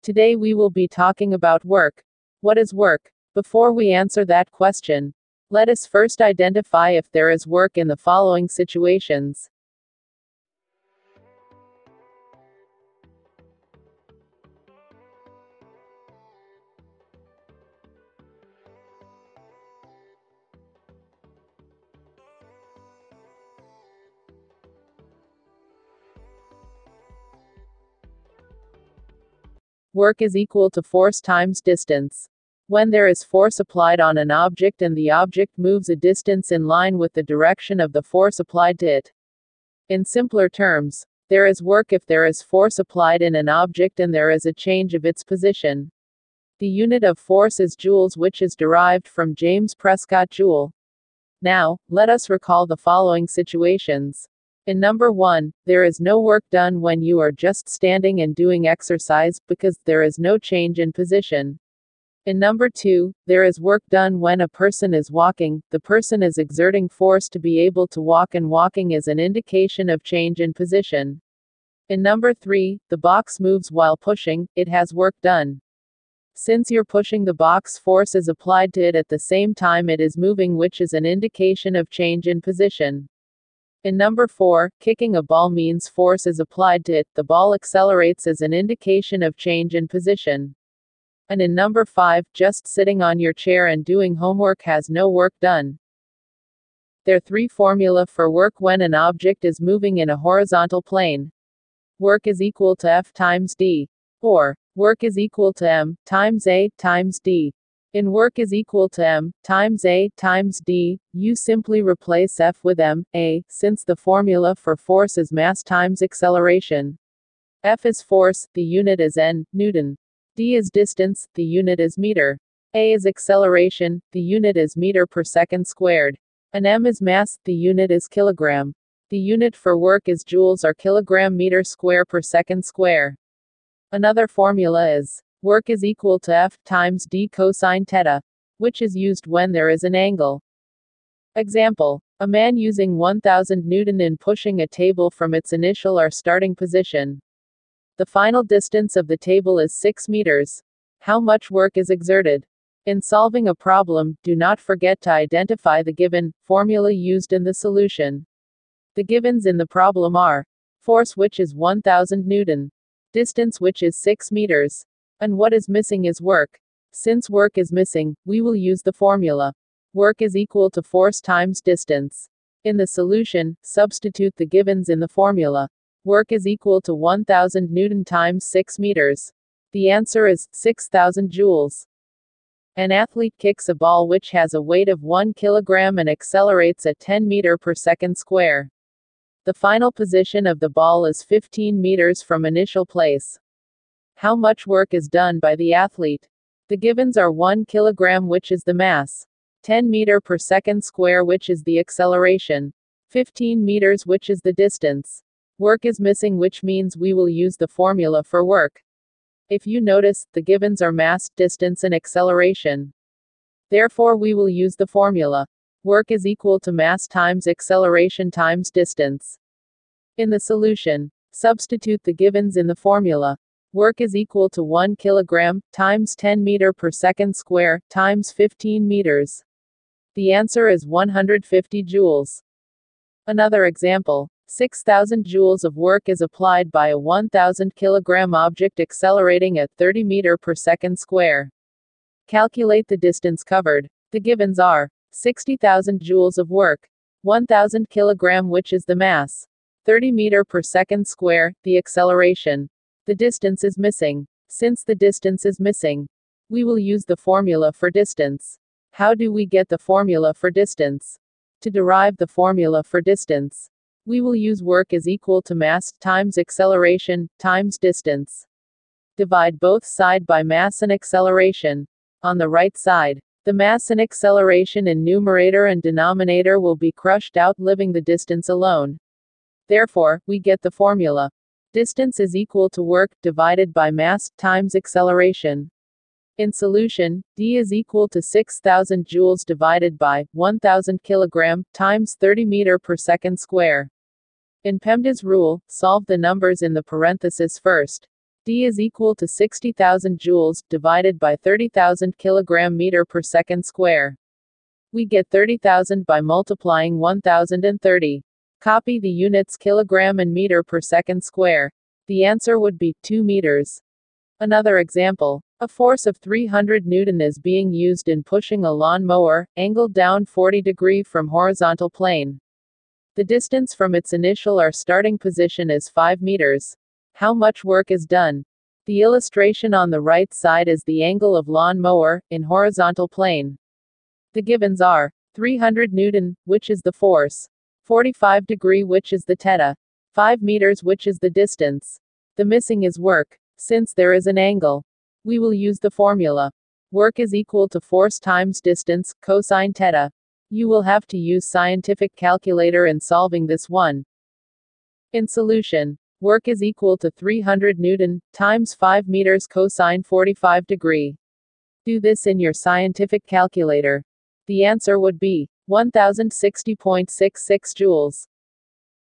Today we will be talking about work. What is work? Before we answer that question, let us first identify if there is work in the following situations. Work is equal to force times distance. When there is force applied on an object and the object moves a distance in line with the direction of the force applied to it. In simpler terms, there is work if there is force applied in an object and there is a change of its position. The unit of force is joules, which is derived from James Prescott Joule. Now, let us recall the following situations. In number 1, there is no work done when you are just standing and doing exercise, because there is no change in position. In number 2, there is work done when a person is walking, the person is exerting force to be able to walk, and walking is an indication of change in position. In number 3, the box moves while pushing, it has work done. Since you're pushing the box, force is applied to it at the same time it is moving, which is an indication of change in position. In number 4, kicking a ball means force is applied to it, the ball accelerates as an indication of change in position. And in number 5, just sitting on your chair and doing homework has no work done. There are 3 formulas for work when an object is moving in a horizontal plane. Work is equal to F times D. Or, work is equal to M times A times D. In work is equal to M times A times D, you simply replace F with M, A, since the formula for force is mass times acceleration. F is force, the unit is N, Newton. D is distance, the unit is meter. A is acceleration, the unit is meter per second squared. And M is mass, the unit is kilogram. The unit for work is joules or kilogram meter square per second square. Another formula is work is equal to F times D cosine theta, which is used when there is an angle. Example: a man using 1000 Newton in pushing a table from its initial or starting position. The final distance of the table is 6 meters. How much work is exerted? In solving a problem, do not forget to identify the given formula used in the solution. The givens in the problem are force, which is 1000 Newton, distance, which is 6 meters, and what is missing is work. Since work is missing, we will use the formula. Work is equal to force times distance. In the solution, substitute the givens in the formula. Work is equal to 1000 Newton times 6 meters. The answer is 6000 joules. An athlete kicks a ball which has a weight of 1 kilogram and accelerates at 10 meter per second square. The final position of the ball is 15 meters from initial place. How much work is done by the athlete? The givens are 1 kilogram, which is the mass, 10 meter per second square, which is the acceleration, 15 meters, which is the distance. Work is missing, which means we will use the formula for work. If you notice, the givens are mass, distance, and acceleration. Therefore, we will use the formula. Work is equal to mass times acceleration times distance. In the solution, substitute the givens in the formula. Work is equal to 1 kilogram times 10 meter per second square times 15 meters. The answer is 150 joules. Another example: 6000 joules of work is applied by a 1000 kilogram object accelerating at 30 meter per second square. Calculate the distance covered. The givens are 60,000 joules of work, 1000 kilogram, which is the mass, 30 meter per second square, the acceleration. The distance is missing. Since the distance is missing, we will use the formula for distance. How do we get the formula for distance? To derive the formula for distance, we will use work is equal to mass times acceleration times distance. Divide both sides by mass and acceleration. On the right side, the mass and acceleration in numerator and denominator will be crushed out, leaving the distance alone. Therefore, we get the formula. Distance is equal to work divided by mass times acceleration. In solution, D is equal to 6000 joules divided by 1000 kilogram times 30 meter per second square. In PEMDAS rule, solve the numbers in the parenthesis first. D is equal to 60,000 joules, divided by 30,000 kilogram meter per second square. We get 30,000 by multiplying 1030. Copy the units kilogram and meter per second square. The answer would be 2 meters. Another example. A force of 300 Newton is being used in pushing a lawn mower, angled down 40 degrees from horizontal plane. The distance from its initial or starting position is 5 meters. How much work is done? The illustration on the right side is the angle of lawn mower, in horizontal plane. The givens are 300 Newton, which is the force, 45 degrees, which is the theta, 5 meters, which is the distance. The missing is work. Since there is an angle, we will use the formula. Work is equal to force times distance, cosine theta. You will have to use scientific calculator in solving this one. In solution, work is equal to 300 Newton, times 5 meters cosine 45 degrees. Do this in your scientific calculator. The answer would be 1060.66 joules.